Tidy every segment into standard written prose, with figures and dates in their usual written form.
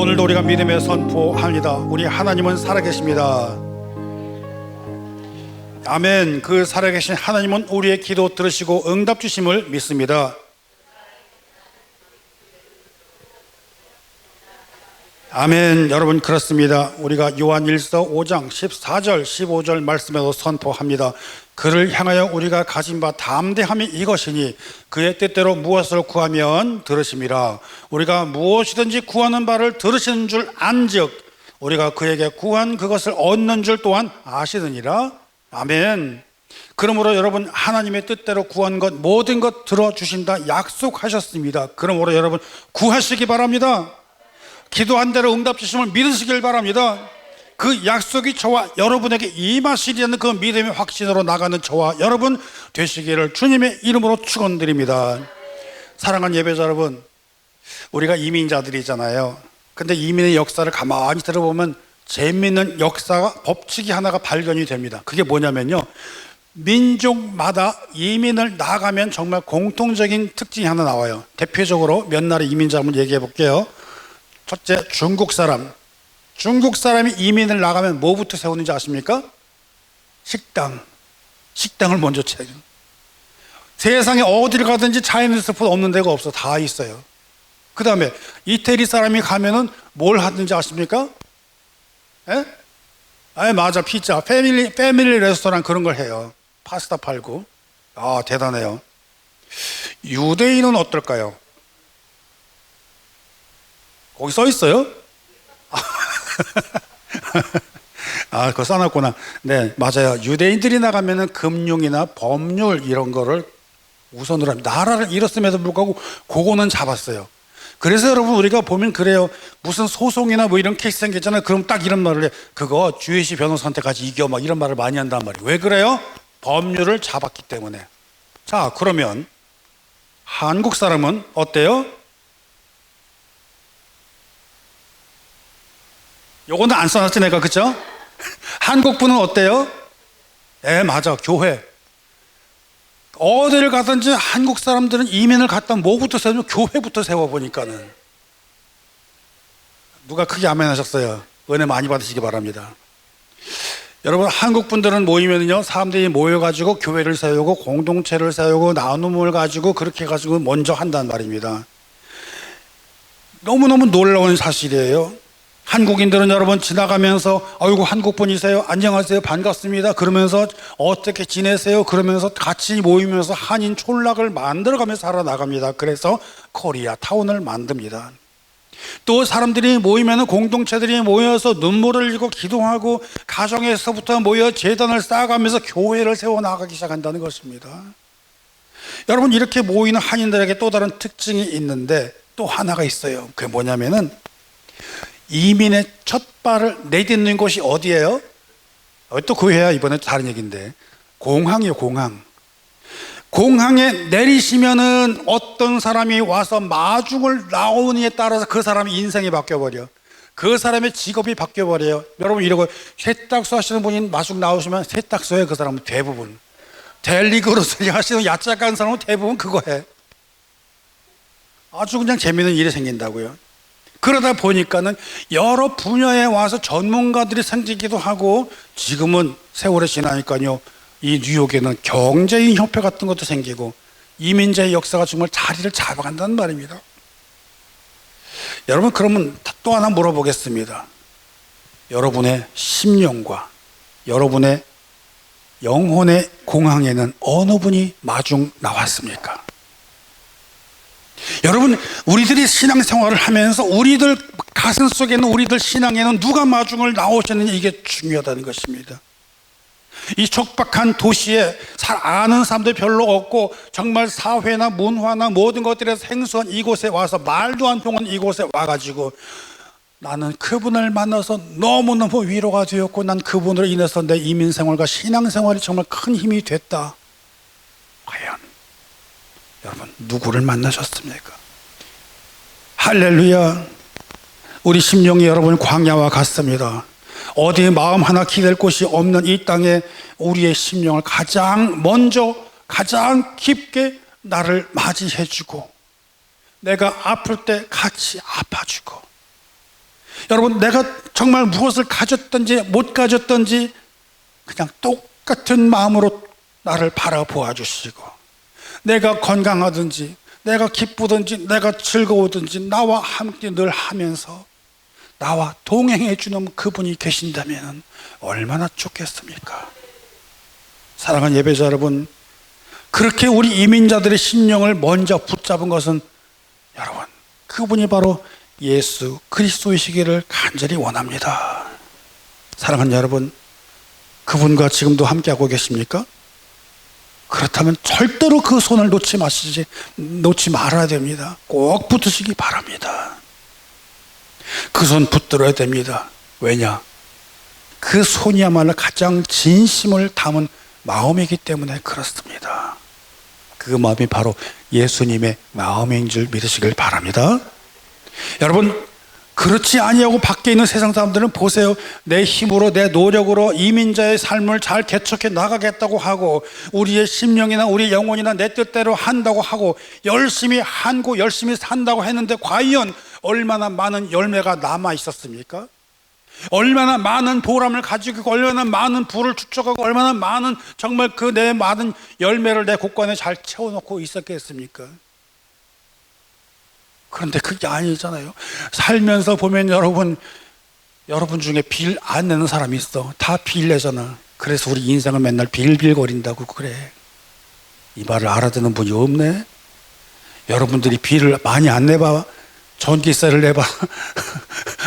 오늘도 우리가 믿음에 선포합니다. 우리 하나님은 살아계십니다. 아멘. 그 살아계신 하나님은 우리의 기도 들으시고 응답 주심을 믿습니다. 아멘. 여러분, 그렇습니다. 우리가 요한일서 5장 14절 15절 말씀에도 선포합니다. 그를 향하여 우리가 가진 바 담대함이 이것이니 그의 뜻대로 무엇을 구하면 들으심이라. 우리가 무엇이든지 구하는 바를 들으시는 줄 안즉 우리가 그에게 구한 그것을 얻는 줄 또한 아시느니라. 아멘. 그러므로 여러분, 하나님의 뜻대로 구한 것 모든 것 들어주신다 약속하셨습니다. 그러므로 여러분, 구하시기 바랍니다. 기도한 대로 응답 주심을 믿으시길 바랍니다. 그 약속이 저와 여러분에게 임하시리라는 그 믿음의 확신으로 나가는 저와 여러분 되시기를 주님의 이름으로 축원드립니다. 사랑하는 예배자 여러분, 우리가 이민자들이잖아요. 근데 이민의 역사를 가만히 들어보면 재미있는 역사가 법칙이 하나가 발견이 됩니다. 그게 뭐냐면요, 민족마다 이민을 나가면 정말 공통적인 특징이 하나 나와요. 대표적으로 몇 나라의 이민자 한번 얘기해 볼게요. 첫째, 중국 사람. 중국 사람이 이민을 나가면 뭐부터 세우는지 아십니까? 식당을 먼저 차려. 세상에 어디를 가든지 차이니즈 푸드 없는 데가 없어. 다 있어요. 그 다음에 이태리 사람이 가면은 뭘 하든지 아십니까? 예? 맞아. 피자, 패밀리 레스토랑 그런 걸 해요. 파스타 팔고. 아, 대단해요. 유대인은 어떨까요? 거기 써 있어요? 그거 써놨구나. 네, 맞아요. 유대인들이 나가면은 금융이나 법률 이런 거를 우선으로 합니다. 나라를 잃었음에도 불구하고 그거는 잡았어요. 그래서 여러분, 우리가 보면 그래요. 무슨 소송이나 뭐 이런 케이스 생겼잖아요. 그럼 딱 이런 말을 해. 그거 주혜시 변호사한테까지 이겨. 막 이런 말을 많이 한단 말이에요. 왜 그래요? 법률을 잡았기 때문에. 자, 그러면 한국 사람은 어때요? 요거는 안 써놨지 내가, 그죠? 한국 분은 어때요? 맞아. 교회. 어디를 가든지 한국 사람들은 이민을 갔다 뭐부터 세우면 교회부터 세워보니까는. 누가 크게 아멘 하셨어요? 은혜 많이 받으시기 바랍니다. 여러분, 한국 분들은 모이면요, 사람들이 모여가지고 교회를 세우고 공동체를 세우고 나눔을 가지고 그렇게 해가지고 먼저 한단 말입니다. 너무너무 놀라운 사실이에요. 한국인들은 여러분 지나가면서 아이고 한국분이세요? 안녕하세요. 반갑습니다. 그러면서 어떻게 지내세요? 그러면서 같이 모이면서 한인 촌락을 만들어가면서 살아나갑니다. 그래서 코리아 타운을 만듭니다. 또 사람들이 모이면 공동체들이 모여서 눈물을 흘리고 기도하고 가정에서부터 모여 재단을 쌓아가면서 교회를 세워나가기 시작한다는 것입니다. 여러분, 이렇게 모이는 한인들에게 또 다른 특징이 있는데 또 하나가 있어요. 그게 뭐냐면은 이민의 첫 발을 내딛는 곳이 어디예요? 또 그 회야. 이번에 다른 얘기인데 공항이요. 공항에 내리시면은 어떤 사람이 와서 마중을 나오느냐에 따라서 그 사람의 인생이 바뀌어버려. 그 사람의 직업이 바뀌어버려요. 여러분, 이러고 세탁소 하시는 분이 마중 나오시면 세탁소에 그 사람은 대부분 델리그로스리 하시는 야짝한 사람은 대부분 그거 해. 아주 그냥 재미있는 일이 생긴다고요. 그러다 보니까는 여러 분야에 와서 전문가들이 생기기도 하고, 지금은 세월이 지나니까요, 이 뉴욕에는 경제인 협회 같은 것도 생기고 이민자의 역사가 정말 자리를 잡아간다는 말입니다. 여러분, 그러면 또 하나 물어보겠습니다. 여러분의 심령과 여러분의 영혼의 공항에는 어느 분이 마중 나왔습니까? 여러분, 우리들이 신앙생활을 하면서 우리들 가슴 속에 있는 우리들 신앙에는 누가 마중을 나오셨느냐, 이게 중요하다는 것입니다. 이 촉박한 도시에 아는 사람들 별로 없고 정말 사회나 문화나 모든 것들에서 생소한 이곳에 와서 말도 안 통한 이곳에 와가지고 나는 그분을 만나서 너무너무 위로가 되었고 난 그분으로 인해서 내 이민생활과 신앙생활이 정말 큰 힘이 됐다. 과연 여러분, 누구를 만나셨습니까? 할렐루야. 우리 심령이 여러분 광야와 같습니다. 어디 마음 하나 기댈 곳이 없는 이 땅에 우리의 심령을 가장 먼저 가장 깊게 나를 맞이해 주고 내가 아플 때 같이 아파주고 여러분, 내가 정말 무엇을 가졌든지 못 가졌든지 그냥 똑같은 마음으로 나를 바라보아 주시고, 내가 건강하든지 내가 기쁘든지 내가 즐거우든지 나와 함께 늘 하면서 나와 동행해 주는 그분이 계신다면 얼마나 좋겠습니까? 사랑하는 예배자 여러분, 그렇게 우리 이민자들의 심령을 먼저 붙잡은 것은 여러분, 그분이 바로 예수 그리스도이시기를 간절히 원합니다. 사랑하는 여러분, 그분과 지금도 함께하고 계십니까? 그렇다면 절대로 그 손을 놓지 말아야 됩니다. 꼭 붙으시기 바랍니다. 그 손 붙들어야 됩니다. 왜냐? 그 손이야말로 가장 진심을 담은 마음이기 때문에 그렇습니다. 그 마음이 바로 예수님의 마음인 줄 믿으시길 바랍니다. 여러분, 그렇지 아니하고 밖에 있는 세상 사람들은 보세요. 내 힘으로 내 노력으로 이민자의 삶을 잘 개척해 나가겠다고 하고, 우리의 심령이나 우리 영혼이나 내 뜻대로 한다고 하고 열심히 한고 열심히 산다고 했는데 과연 얼마나 많은 열매가 남아 있었습니까? 얼마나 많은 보람을 가지고 있고, 얼마나 많은 부를 축적하고, 얼마나 많은 정말 그 내 많은 열매를 내 곳간에 잘 채워놓고 있었겠습니까? 그런데 그게 아니잖아요. 살면서 보면 여러분 중에 빌 안 내는 사람이 있어. 다 빌 내잖아. 그래서 우리 인생은 맨날 빌빌거린다고 그래. 이 말을 알아듣는 분이 없네. 여러분들이 빌을 많이 안 내봐. 전기세를 내봐.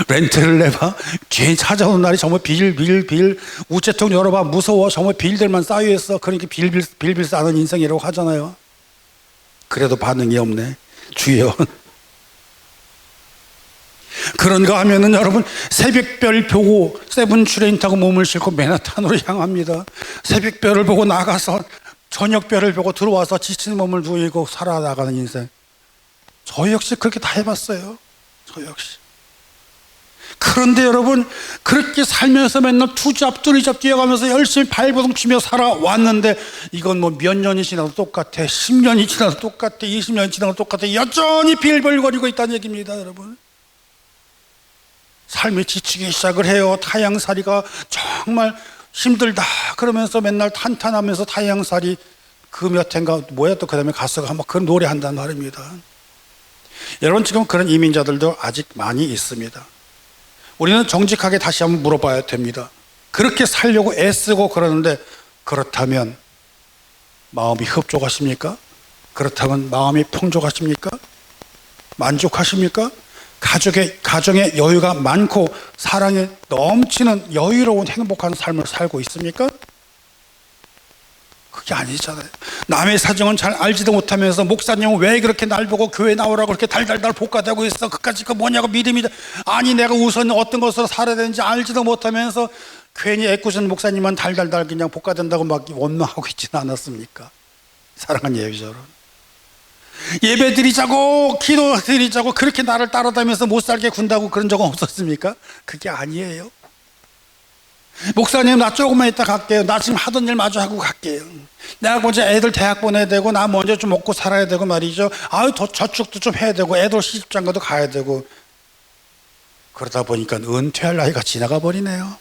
렌트를 내봐. 괜히 찾아오는 날이 정말 빌 우체통 열어봐. 무서워. 정말 빌들만 쌓여있어. 그러니까 빌 싸는 인생이라고 하잖아요. 그래도 반응이 없네. 주여. 그런가 하면은 여러분, 새벽별 보고 세븐트레인 타고 몸을 싣고 맨하탄으로 향합니다. 새벽별을 보고 나가서 저녁별을 보고 들어와서 지친 몸을 누이고 살아나가는 인생. 저 역시 그렇게 다 해봤어요. 저 역시. 그런데 여러분, 그렇게 살면서 맨날 투잡 뚜리잡 뛰어가면서 열심히 발버둥 치며 살아왔는데, 이건 뭐 몇 년이 지나도 똑같아. 10년이 지나도 똑같아. 20년이 지나도 똑같아. 여전히 빌빌거리고 있다는 얘기입니다. 여러분, 삶이 지치기 시작을 해요. 타향살이가 정말 힘들다 그러면서 맨날 탄탄하면서 타향살이 그 몇 해인가 뭐야, 또 그 다음에 가서가 막 그런 노래 한단 말입니다. 여러분, 지금 그런 이민자들도 아직 많이 있습니다. 우리는 정직하게 다시 한번 물어봐야 됩니다. 그렇게 살려고 애쓰고 그러는데, 그렇다면 마음이 흡족하십니까? 그렇다면 마음이 풍족하십니까? 만족하십니까? 가정에 여유가 많고 사랑에 넘치는 여유로운 행복한 삶을 살고 있습니까? 그게 아니잖아요. 남의 사정은 잘 알지도 못하면서 목사님은 왜 그렇게 날 보고 교회 나오라고 그렇게 달달달 볶아대고 있어? 그까짓 거 뭐냐고 믿음이, 아니 내가 우선 어떤 것으로 살아야 되는지 알지도 못하면서 괜히 애꿎은 목사님은 달달달 그냥 볶아댄다고 막 원망하고 있지는 않았습니까? 사랑하는 예배자 여러분, 예배 드리자고 기도 드리자고 그렇게 나를 따라다니면서 못 살게 군다고 그런 적은 없었습니까? 그게 아니에요. 목사님, 나 조금만 이따 갈게요. 나 지금 하던 일 마저 하고 갈게요. 내가 먼저 애들 대학 보내야 되고, 나 먼저 좀 먹고 살아야 되고 말이죠. 아유, 저축도 좀 해야 되고, 애들 시집장가도 가야 되고. 그러다 보니까 은퇴할 나이가 지나가 버리네요.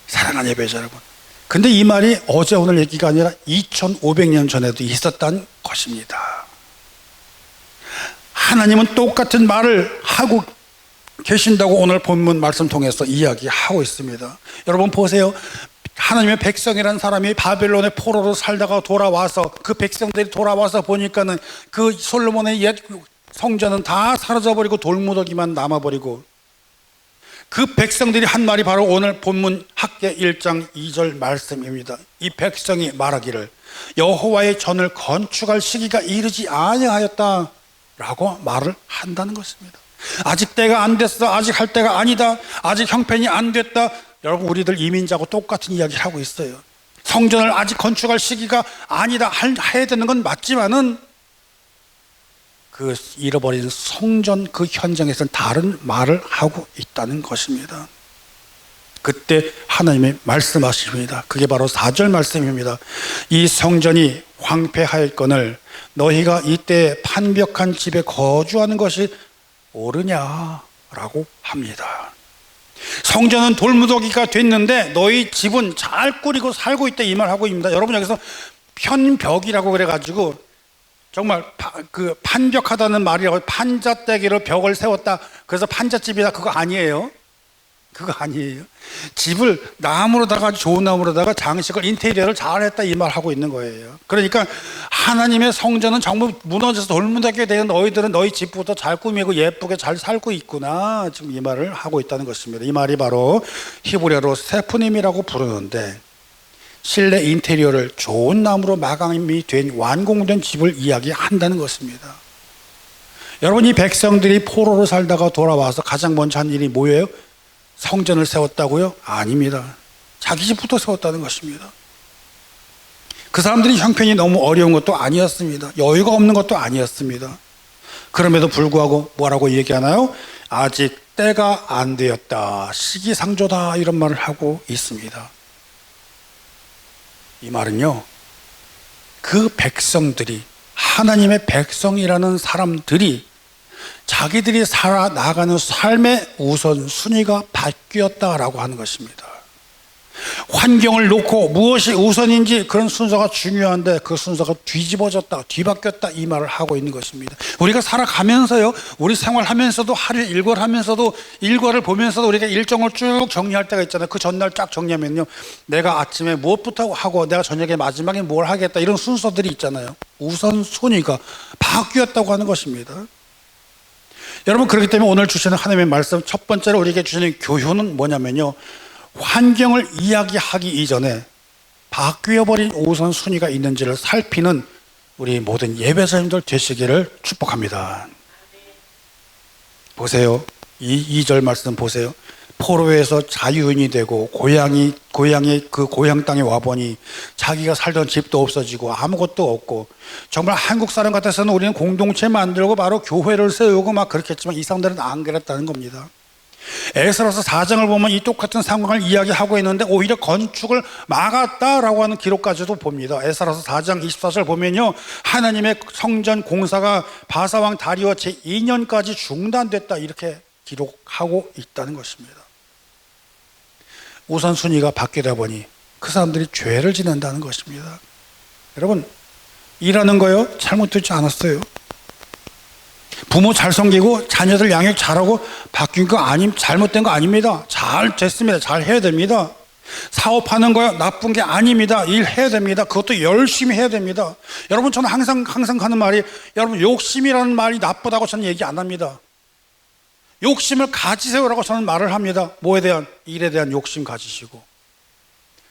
사랑하는 예배자 여러분, 근데 이 말이 어제 오늘 얘기가 아니라 2500년 전에도 있었다는 것입니다. 하나님은 똑같은 말을 하고 계신다고 오늘 본문 말씀 통해서 이야기하고 있습니다. 여러분 보세요. 하나님의 백성이라는 사람이 바벨론의 포로로 살다가 돌아와서, 그 백성들이 돌아와서 보니까는 그 솔로몬의 옛 성전은 다 사라져버리고 돌무더기만 남아버리고, 그 백성들이 한 말이 바로 오늘 본문 학개 1장 2절 말씀입니다. 이 백성이 말하기를 여호와의 전을 건축할 시기가 이르지 아니하였다 라고 말을 한다는 것입니다. 아직 때가 안 됐어. 아직 할 때가 아니다. 아직 형편이 안 됐다. 여러분, 우리들 이민자하고 똑같은 이야기를 하고 있어요. 성전을 아직 건축할 시기가 아니다. 해야 되는 건 맞지만은 그 잃어버린 성전 그 현장에서는 다른 말을 하고 있다는 것입니다. 그때 하나님이 말씀하십니다. 그게 바로 4절 말씀입니다. 이 성전이 황폐하였거늘 너희가 이때 판벽한 집에 거주하는 것이 옳으냐 라고 합니다. 성전은 돌무더기가 됐는데 너희 집은 잘 꾸리고 살고 있다, 이 말하고 있습니다. 여러분, 여기서 편벽이라고 그래가지고 정말 판벽하다는 말이라고, 판잣대기로 벽을 세웠다, 그래서 판잣집이다, 그거 아니에요. 그거 아니에요. 집을 나무로다가, 좋은 나무로다가 장식을, 인테리어를 잘했다, 이 말하고 있는 거예요. 그러니까 하나님의 성전은 전부 무너져서 돌무더기가 되는 너희들은 너희 집부터 잘 꾸미고 예쁘게 잘 살고 있구나, 지금 이 말을 하고 있다는 것입니다. 이 말이 바로 히브리어로 세프님이라고 부르는데, 실내 인테리어를 좋은 나무로 마감이 된 완공된 집을 이야기한다는 것입니다. 여러분, 이 백성들이 포로로 살다가 돌아와서 가장 먼저 한 일이 뭐예요? 성전을 세웠다고요? 아닙니다. 자기 집부터 세웠다는 것입니다. 그 사람들이 형편이 너무 어려운 것도 아니었습니다. 여유가 없는 것도 아니었습니다. 그럼에도 불구하고 뭐라고 얘기하나요? 아직 때가 안 되었다, 시기상조다, 이런 말을 하고 있습니다. 이 말은요, 그 백성들이, 하나님의 백성이라는 사람들이 자기들이 살아나가는 삶의 우선순위가 바뀌었다라고 하는 것입니다. 환경을 놓고 무엇이 우선인지 그런 순서가 중요한데 그 순서가 뒤집어졌다, 뒤바뀌었다, 이 말을 하고 있는 것입니다. 우리가 살아가면서요, 우리 생활하면서도, 하루에 일과하면서도, 일과를 보면서도 우리가 일정을 쭉 정리할 때가 있잖아요. 그 전날 쫙 정리하면요, 내가 아침에 무엇부터 하고 내가 저녁에 마지막에 뭘 하겠다, 이런 순서들이 있잖아요. 우선순위가 바뀌었다고 하는 것입니다. 여러분, 그렇기 때문에 오늘 주시는 하나님의 말씀, 첫 번째로 우리에게 주시는 교훈은 뭐냐면요, 환경을 이야기하기 이전에 바뀌어버린 우선순위가 있는지를 살피는 우리 모든 예배자님들 되시기를 축복합니다. 보세요, 이 2절 말씀 보세요. 포로에서 자유인이 되고 고향이 그 고향 땅에 와보니 자기가 살던 집도 없어지고 아무것도 없고, 정말 한국 사람 같아서는 우리는 공동체 만들고 바로 교회를 세우고 막 그렇게 했지만 이 사람들은 안 그랬다는 겁니다. 에스라서 4장을 보면 이 똑같은 상황을 이야기하고 있는데 오히려 건축을 막았다라고 하는 기록까지도 봅니다. 에스라서 4장 24절 보면요, 하나님의 성전 공사가 바사왕 다리오 제2년까지 중단됐다, 이렇게 기록하고 있다는 것입니다. 우선순위가 바뀌다 보니 그 사람들이 죄를 짓는다는 것입니다. 여러분, 일하는 거요, 잘못되지 않았어요. 부모 잘 섬기고 자녀들 양육 잘하고 바뀐 거 잘못된 거 아닙니다. 잘 됐습니다. 잘 해야 됩니다. 사업하는 거요, 나쁜 게 아닙니다. 일해야 됩니다. 그것도 열심히 해야 됩니다. 여러분, 저는 항상 하는 말이, 여러분, 욕심이라는 말이 나쁘다고 저는 얘기 안 합니다. 욕심을 가지세요라고 저는 말을 합니다. 뭐에 대한? 일에 대한 욕심 가지시고,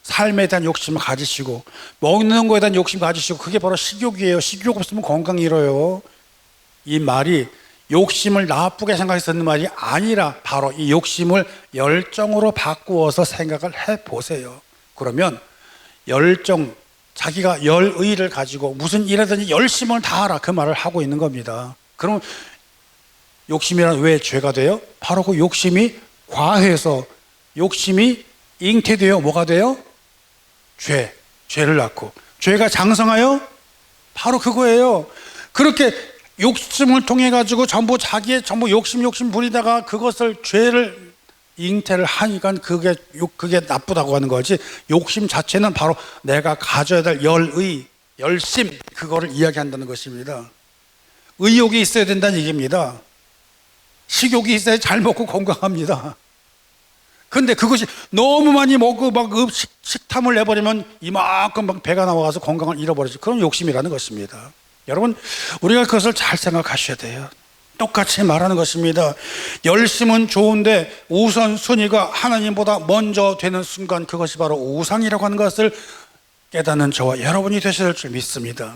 삶에 대한 욕심을 가지시고, 먹는 거에 대한 욕심 가지시고, 그게 바로 식욕이에요. 식욕 없으면 건강 잃어요. 이 말이 욕심을 나쁘게 생각해서 듣는 말이 아니라 바로 이 욕심을 열정으로 바꾸어서 생각을 해보세요. 그러면 열정, 자기가 열의를 가지고 무슨 일하든지 열심을 다하라, 그 말을 하고 있는 겁니다. 그럼 욕심이란 왜 죄가 돼요? 바로 그 욕심이 과해서, 욕심이 잉태되어 뭐가 돼요? 죄를 낳고, 죄가 장성하여 바로 그거예요. 그렇게 욕심을 통해 가지고 전부 자기의 전부 욕심 부리다가 그것을 죄를 잉태를 하니까 그게 나쁘다고 하는 거지, 욕심 자체는 바로 내가 가져야 될 열의, 열심, 그거를 이야기한다는 것입니다. 의욕이 있어야 된다는 얘기입니다. 식욕이 있어야 잘 먹고 건강합니다. 근데 그것이 너무 많이 먹고 막 식탐을 내버리면 이만큼 막 배가 나와서 건강을 잃어버리죠. 그런 욕심이라는 것입니다. 여러분, 우리가 그것을 잘 생각하셔야 돼요. 똑같이 말하는 것입니다. 열심은 좋은데 우선순위가 하나님보다 먼저 되는 순간, 그것이 바로 우상이라고 하는 것을 깨닫는 저와 여러분이 되실 줄 믿습니다.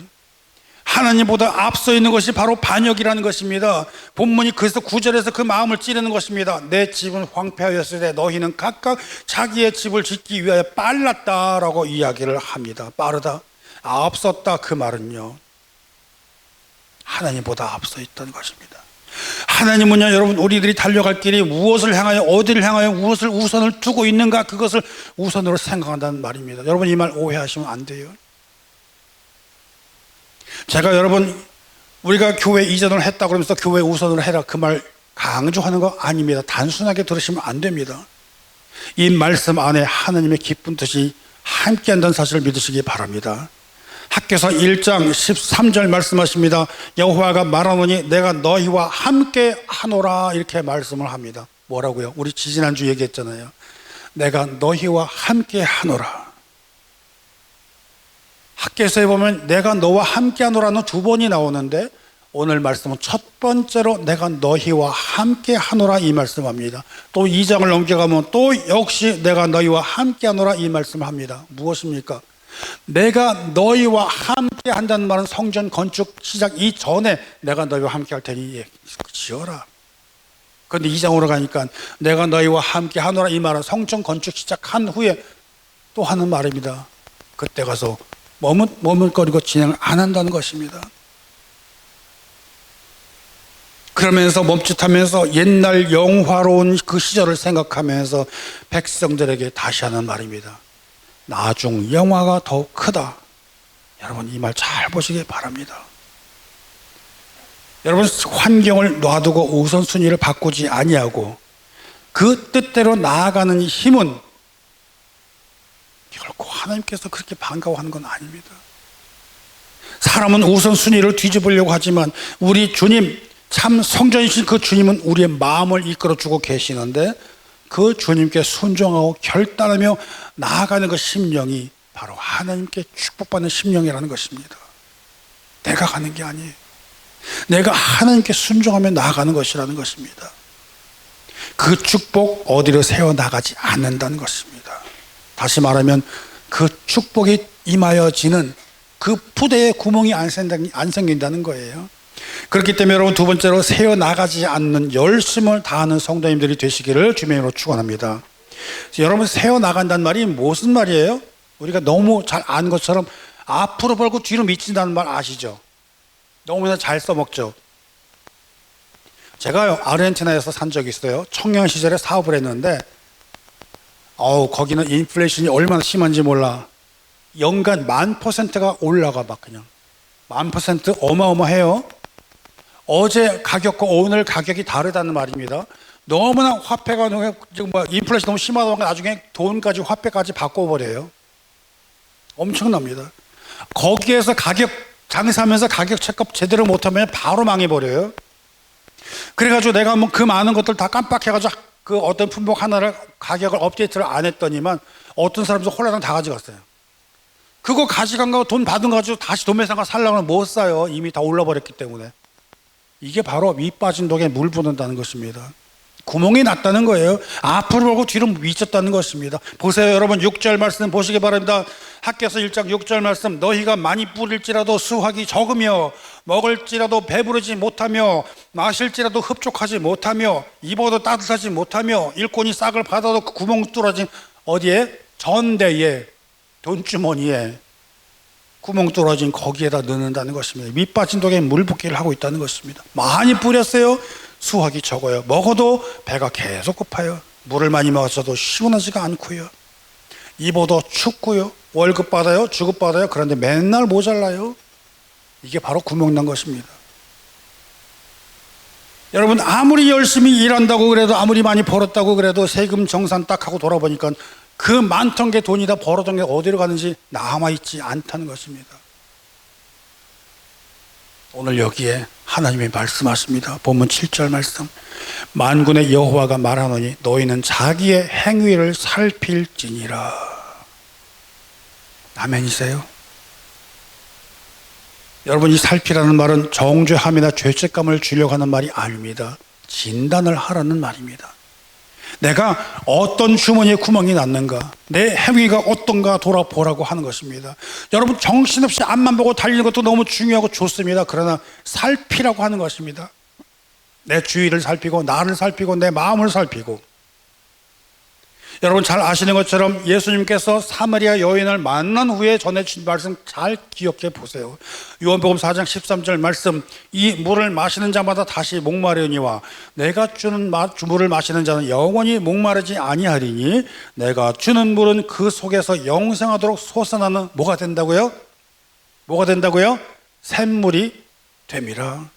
하나님보다 앞서 있는 것이 바로 반역이라는 것입니다. 본문이 그래서 9절에서 그 마음을 찌르는 것입니다. 내 집은 황폐하였을 때 너희는 각각 자기의 집을 짓기 위하여 빨랐다라고 이야기를 합니다. 빠르다, 앞섰다, 그 말은요, 하나님보다 앞서 있다는 것입니다. 하나님은요, 여러분, 우리들이 달려갈 길이 무엇을 향하여, 어디를 향하여 무엇을 우선을 두고 있는가, 그것을 우선으로 생각한다는 말입니다. 여러분, 이 말 오해하시면 안 돼요. 제가 여러분, 우리가 교회 이전을 했다 그러면서 교회 우선으로 해라, 그 말 강조하는 거 아닙니다. 단순하게 들으시면 안 됩니다. 이 말씀 안에 하나님의 기쁜 뜻이 함께 한다는 사실을 믿으시기 바랍니다. 학개서 1장 13절 말씀하십니다. 여호와가 말하노니 내가 너희와 함께 하노라, 이렇게 말씀을 합니다. 뭐라고요? 우리 지지난주 얘기했잖아요. 내가 너희와 함께 하노라. 학개서에 보면 내가 너와 함께 하노라는 두 번이 나오는데, 오늘 말씀은 첫 번째로 내가 너희와 함께 하노라 이 말씀합니다. 또 2장을 넘겨가면 또 역시 내가 너희와 함께 하노라 이 말씀을 합니다. 무엇입니까? 내가 너희와 함께 한다는 말은 성전 건축 시작 이전에 내가 너희와 함께 할 테니 지어라. 그런데 2장으로 가니까 내가 너희와 함께 하노라 이 말은 성전 건축 시작한 후에 또 하는 말입니다. 그때 가서 머뭇거리고 진행을 안 한다는 것입니다. 그러면서 멈칫하면서 옛날 영화로운 그 시절을 생각하면서 백성들에게 다시 하는 말입니다. 나중 영화가 더욱 크다. 여러분, 이 말 잘 보시기 바랍니다. 여러분, 환경을 놔두고 우선순위를 바꾸지 아니하고 그 뜻대로 나아가는 힘은 결코 하나님께서 그렇게 반가워하는 건 아닙니다. 사람은 우선순위를 뒤집으려고 하지만 우리 주님, 참 성전이신 그 주님은 우리의 마음을 이끌어주고 계시는데, 그 주님께 순종하고 결단하며 나아가는 그 심령이 바로 하나님께 축복받는 심령이라는 것입니다. 내가 가는 게 아니에요. 내가 하나님께 순종하며 나아가는 것이라는 것입니다. 그 축복 어디로 세워나가지 않는다는 것입니다. 다시 말하면 그 축복이 임하여지는 그 부대에 구멍이 안 생긴다는 거예요. 그렇기 때문에 여러분, 두 번째로 새어나가지 않는 열심을 다하는 성도님들이 되시기를 주님으로 축원합니다. 여러분, 새어나간다는 말이 무슨 말이에요? 우리가 너무 잘 아는 것처럼 앞으로 벌고 뒤로 미친다는 말 아시죠? 너무나 잘 써먹죠. 제가 아르헨티나에서 산 적이 있어요. 청년 시절에 사업을 했는데 거기는 인플레이션이 얼마나 심한지 몰라. 연간 1000%가 올라가 막 그냥 1000% 어마어마해요. 어제 가격과 오늘 가격이 다르다는 말입니다. 너무나 화폐가 인플레이션 너무 심하다 보니까 나중에 돈까지 화폐까지 바꿔버려요. 엄청납니다. 거기에서 가격 장사하면서 가격 체크업 제대로 못하면 바로 망해버려요. 그래가지고 내가 뭐 그 많은 것들 다 깜빡해가지고 그 어떤 품목 하나를 가격을 업데이트를 안 했더니만 어떤 사람도 홀라당 다 가져갔어요. 그거 가져간 거 돈 받은 거 가지고 다시 도매상가 살려고 하면 못 사요. 이미 다 올라버렸기 때문에. 이게 바로 위 빠진 독에 물 붓는다는 것입니다. 구멍이 났다는 거예요. 앞으로 보고 뒤로 미쳤다는 것입니다. 보세요, 여러분, 6절 말씀 보시기 바랍니다. 학개서 1장 6절 말씀. 너희가 많이 뿌릴지라도 수확이 적으며 먹을지라도 배부르지 못하며 마실지라도 흡족하지 못하며 입어도 따뜻하지 못하며 일꾼이 싹을 받아도 그 구멍 뚫어진 어디에? 전대에, 돈주머니에 구멍 뚫어진 거기에다 넣는다는 것입니다. 밑 빠진 독에 물 붓기를 하고 있다는 것입니다. 많이 뿌렸어요. 수확이 적어요. 먹어도 배가 계속 고파요. 물을 많이 마셔도 시원하지가 않고요. 입어도 춥고요. 월급 받아요. 주급 받아요. 그런데 맨날 모자라요. 이게 바로 구멍난 것입니다. 여러분, 아무리 열심히 일한다고 그래도, 아무리 많이 벌었다고 그래도 세금 정산 딱 하고 돌아보니까 그 많던 게 돈이 다 벌어둔 게 어디로 가는지 남아있지 않다는 것입니다. 오늘 여기에 하나님이 말씀하십니다. 본문 7절 말씀. 만군의 여호와가 말하노니 너희는 자기의 행위를 살필지니라. 아멘이세요? 여러분, 이 살피라는 말은 정죄함이나 죄책감을 주려고 하는 말이 아닙니다. 진단을 하라는 말입니다. 내가 어떤 주머니에 구멍이 났는가, 내 행위가 어떤가 돌아보라고 하는 것입니다. 여러분, 정신없이 앞만 보고 달리는 것도 너무 중요하고 좋습니다. 그러나 살피라고 하는 것입니다. 내 주위를 살피고 나를 살피고 내 마음을 살피고. 여러분, 잘 아시는 것처럼 예수님께서 사마리아 여인을 만난 후에 전해주신 말씀 잘 기억해 보세요. 요한복음 4장 13절 말씀. 이 물을 마시는 자마다 다시 목마르니와 내가 주는 물을 마시는 자는 영원히 목마르지 아니하리니 내가 주는 물은 그 속에서 영생하도록 솟아나는 뭐가 된다고요? 뭐가 된다고요? 샘물이 됨이라.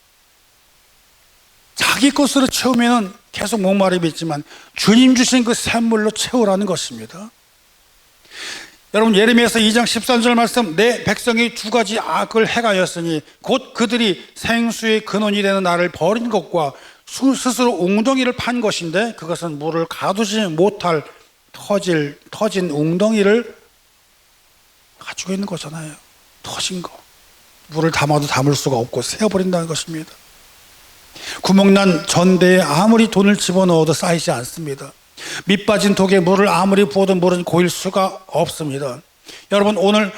자기 것으로 채우면 계속 목마름이 있지만 주님 주신 그 샘물로 채우라는 것입니다. 여러분, 예레미야서 2장 13절 말씀, 내 백성이 두 가지 악을 행하였으니 곧 그들이 생수의 근원이 되는 나를 버린 것과 스스로 웅덩이를 판 것인데, 그것은 물을 가두지 못할 터진 웅덩이를 가지고 있는 거잖아요. 터진 거, 물을 담아도 담을 수가 없고 새어버린다는 것입니다. 구멍난 전대에 아무리 돈을 집어넣어도 쌓이지 않습니다. 밑 빠진 독에 물을 아무리 부어도 물은 고일 수가 없습니다. 여러분, 오늘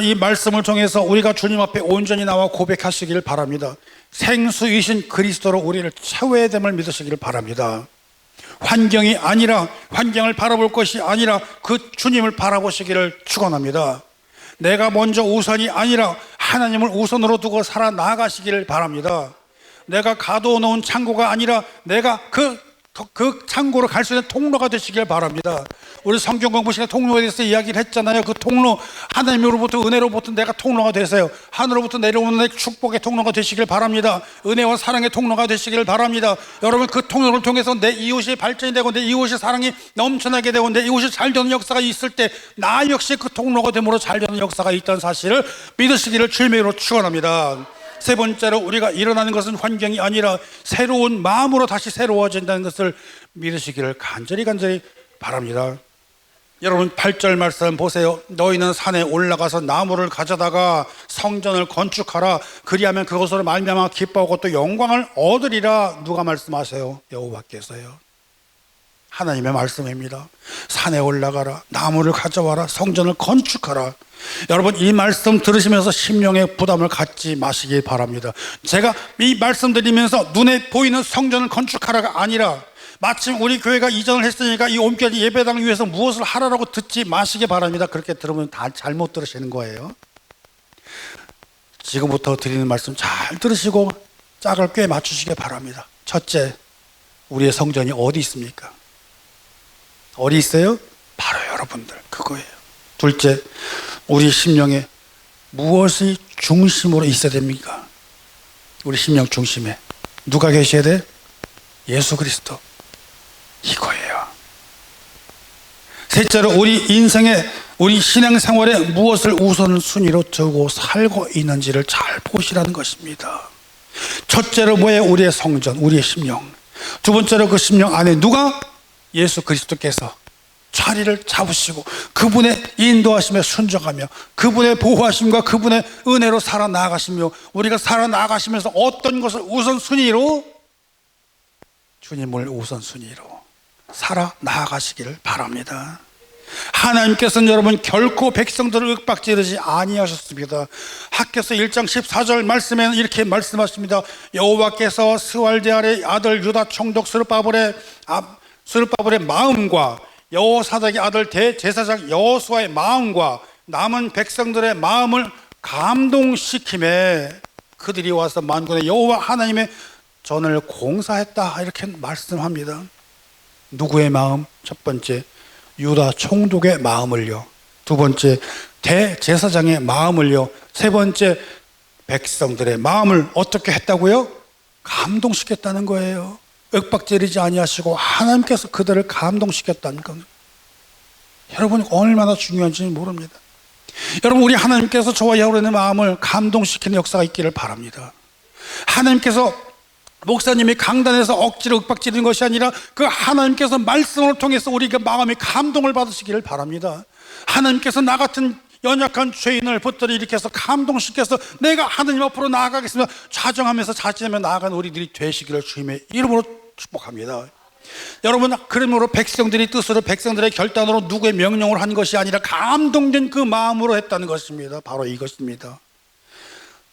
이 말씀을 통해서 우리가 주님 앞에 온전히 나와 고백하시기를 바랍니다. 생수이신 그리스도로 우리를 채워야 됨을 믿으시기를 바랍니다. 환경이 아니라, 환경을 바라볼 것이 아니라 그 주님을 바라보시기를 축원합니다. 내가 먼저 우선이 아니라 하나님을 우선으로 두고 살아나가시기를 바랍니다. 내가 가둬놓은 창고가 아니라 내가 그 창고로 갈 수 있는 통로가 되시길 바랍니다. 우리 성경 공부 시간에 통로에 대해서 이야기를 했잖아요. 그 통로, 하나님으로부터, 은혜로부터 내가 통로가 되세요. 하늘로부터 내려오는 내 축복의 통로가 되시길 바랍니다. 은혜와 사랑의 통로가 되시길 바랍니다. 여러분, 그 통로를 통해서 내 이웃이 발전이 되고 내 이웃이 사랑이 넘쳐나게 되고 내 이웃이 잘 되는 역사가 있을 때 나 역시 그 통로가 됨으로 잘 되는 역사가 있다는 사실을 믿으시기를 주님의 이름으로 축원합니다. 세 번째로, 우리가 일어나는 것은 환경이 아니라 새로운 마음으로 다시 새로워진다는 것을 믿으시기를 간절히 바랍니다. 여러분, 8절 말씀 보세요. 너희는 산에 올라가서 나무를 가져다가 성전을 건축하라. 그리하면 그것으로 말미암아 기뻐하고 또 영광을 얻으리라. 누가 말씀하세요? 여호와께서요. 하나님의 말씀입니다. 산에 올라가라, 나무를 가져와라, 성전을 건축하라. 여러분, 이 말씀 들으시면서 심령의 부담을 갖지 마시기 바랍니다. 제가 이 말씀 드리면서 눈에 보이는 성전을 건축하라가 아니라, 마침 우리 교회가 이전을 했으니까 이 옮겨진 예배당을 위해서 무엇을 하라고 듣지 마시기 바랍니다. 그렇게 들으면 다 잘못 들으시는 거예요. 지금부터 드리는 말씀 잘 들으시고 짝을 꽤 맞추시기 바랍니다. 첫째, 우리의 성전이 어디 있습니까? 어디 있어요? 바로 여러분들, 그거예요. 둘째, 우리 심령에 무엇이 중심으로 있어야 됩니까? 우리 심령 중심에 누가 계셔야 돼? 예수 그리스도. 이거예요. 셋째로, 우리 인생에, 우리 신앙생활에 무엇을 우선순위로 두고 살고 있는지를 잘 보시라는 것입니다. 첫째로 뭐예요? 우리의 성전, 우리의 심령. 두 번째로 그 심령 안에 누가? 예수 그리스도께서 자리를 잡으시고 그분의 인도하심에 순종하며 그분의 보호하심과 그분의 은혜로 살아나가시며, 우리가 살아나가시면서 어떤 것을 우선순위로? 주님을 우선순위로 살아나가시기를 바랍니다. 하나님께서는 여러분 결코 백성들을 윽박지르지 아니하셨습니다. 학개서 1장 14절 말씀에는 이렇게 말씀하십니다. 여호와께서 스왈데알의 아들 유다 총독 스룹바벨의 마음과 여호사닥의 아들 대제사장 여호수아의 마음과 남은 백성들의 마음을 감동시킴에 그들이 와서 만군의 여호와 하나님의 전을 공사했다, 이렇게 말씀합니다. 누구의 마음? 첫 번째, 유다 총독의 마음을요. 두 번째, 대제사장의 마음을요. 세 번째, 백성들의 마음을 어떻게 했다고요? 감동시켰다는 거예요. 윽박지르지 아니하시고 하나님께서 그들을 감동시켰다는 겁니다. 여러분, 얼마나 중요한지 모릅니다. 여러분, 우리 하나님께서 저와 여러분의 마음을 감동시키는 역사가 있기를 바랍니다. 하나님께서 목사님이 강단에서 억지로 윽박지르는 것이 아니라 그 하나님께서 말씀을 통해서 우리가 마음의 감동을 받으시기를 바랍니다. 하나님께서 나 같은 연약한 죄인을 붙들어 일으켜서 감동시켜서 내가 하나님 앞으로 나아가겠습니다 자정하면서 자진하며 나아가는 우리들이 되시기를 주님의 이름으로 축복합니다. 여러분, 그러므로 백성들이 뜻으로, 백성들의 결단으로, 누구의 명령을 한 것이 아니라 감동된 그 마음으로 했다는 것입니다. 바로 이것입니다.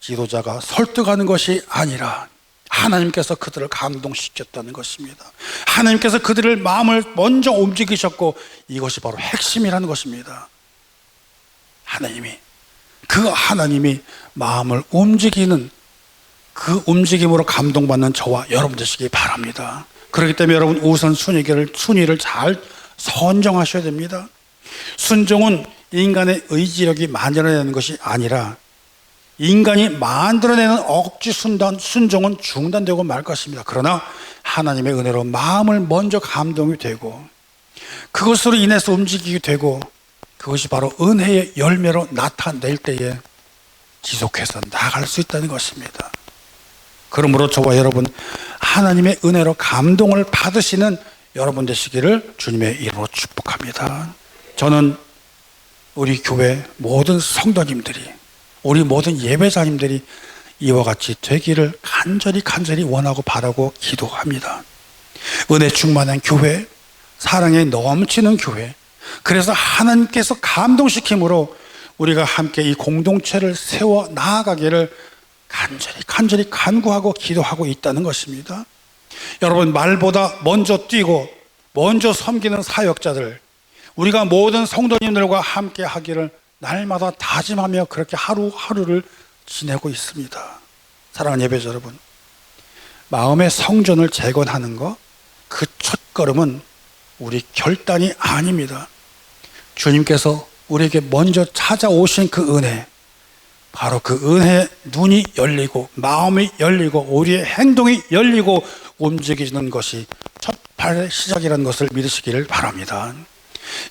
지도자가 설득하는 것이 아니라 하나님께서 그들을 감동시켰다는 것입니다. 하나님께서 그들의 마음을 먼저 움직이셨고, 이것이 바로 핵심이라는 것입니다. 하나님이 마음을 움직이는 그 움직임으로 감동받는 저와 여러분 되시기 바랍니다. 그렇기 때문에 여러분, 우선 순위를 잘 선정하셔야 됩니다. 순종은 인간의 의지력이 만들어내는 것이 아니라 인간이 만들어내는 억지 순종은 중단되고 말 것입니다. 그러나 하나님의 은혜로 마음을 먼저 감동이 되고 그것으로 인해서 움직이게 되고 그것이 바로 은혜의 열매로 나타낼 때에 지속해서 나아갈 수 있다는 것입니다. 그러므로 저와 여러분 하나님의 은혜로 감동을 받으시는 여러분 되시기를 주님의 이름으로 축복합니다. 저는 우리 교회 모든 성도님들이, 우리 모든 예배자님들이 이와 같이 되기를 간절히 원하고 바라고 기도합니다. 은혜 충만한 교회, 사랑에 넘치는 교회, 그래서 하나님께서 감동시킴으로 우리가 함께 이 공동체를 세워 나아가기를 간절히 간구하고 기도하고 있다는 것입니다. 여러분, 말보다 먼저 뛰고 먼저 섬기는 사역자들, 우리가 모든 성도님들과 함께 하기를 날마다 다짐하며 그렇게 하루하루를 지내고 있습니다. 사랑하는 예배자 여러분, 마음의 성전을 재건하는 것, 그 첫걸음은 우리 결단이 아닙니다. 주님께서 우리에게 먼저 찾아오신 그 은혜, 바로 그 은혜의 눈이 열리고 마음이 열리고 우리의 행동이 열리고 움직이는 것이 첫 발의 시작이라는 것을 믿으시기를 바랍니다.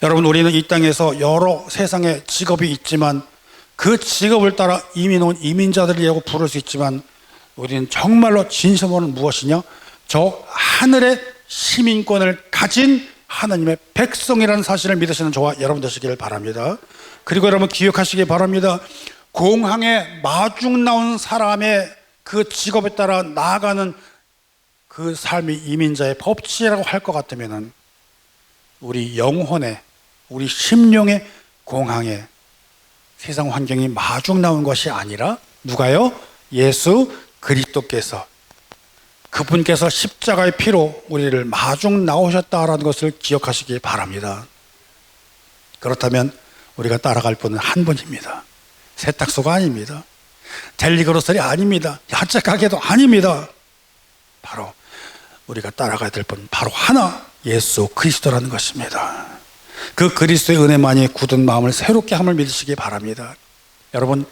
여러분, 우리는 이 땅에서 여러 세상의 직업이 있지만 그 직업을 따라 이민 온 이민자들이라고 부를 수 있지만 우리는 정말로 진심으로는 무엇이냐? 저 하늘의 시민권을 가진 하나님의 백성이라는 사실을 믿으시는 저와 여러분 되시기를 바랍니다. 그리고 여러분 기억하시기 바랍니다. 공항에 마중 나온 사람의 그 직업에 따라 나아가는 그 삶이 이민자의 법칙이라고 할 것 같으면 우리 영혼의, 우리 심령의 공항에 세상 환경이 마중 나온 것이 아니라 누가요? 예수 그리스도께서, 그분께서 십자가의 피로 우리를 마중 나오셨다라는 것을 기억하시기 바랍니다. 그렇다면 우리가 따라갈 분은 한 분입니다. 세탁소가 아닙니다. 델리그로설이 아닙니다. 야채 가게도 아닙니다. 바로 우리가 따라가야 될 분 바로 하나, 예수 그리스도라는 것입니다. 그 그리스도의 은혜만이 굳은 마음을 새롭게 함을 믿으시기 바랍니다. 여러분,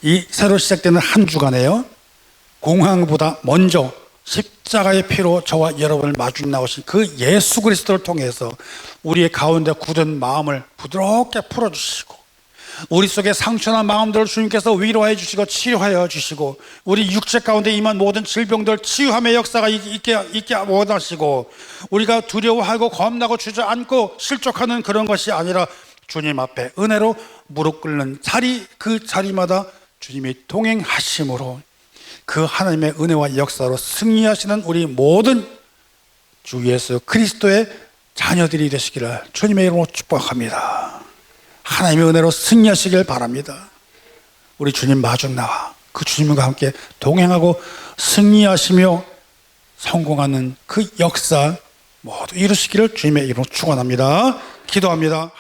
이 새로 시작되는 한 주간에요, 공항보다 먼저 십자가의 피로 저와 여러분을 마중 나오신 그 예수 그리스도를 통해서 우리의 가운데 굳은 마음을 부드럽게 풀어주시고 우리 속에 상처난 마음들을 주님께서 위로해 주시고 치료하여 주시고 우리 육체 가운데 임한 모든 질병들 치유함의 역사가 있게 원하시고 우리가 두려워하고 겁나고 주저앉고 실족하는 그런 것이 아니라 주님 앞에 은혜로 무릎 꿇는 자리, 그 자리마다 주님이 동행하심으로 그 하나님의 은혜와 역사로 승리하시는 우리 모든 주 예수 그리스도의 자녀들이 되시기를 주님의 이름으로 축복합니다. 하나님의 은혜로 승리하시길 바랍니다. 우리 주님 마중 나와 그 주님과 함께 동행하고 승리하시며 성공하는 그 역사 모두 이루시기를 주님의 이름으로 축원합니다. 기도합니다.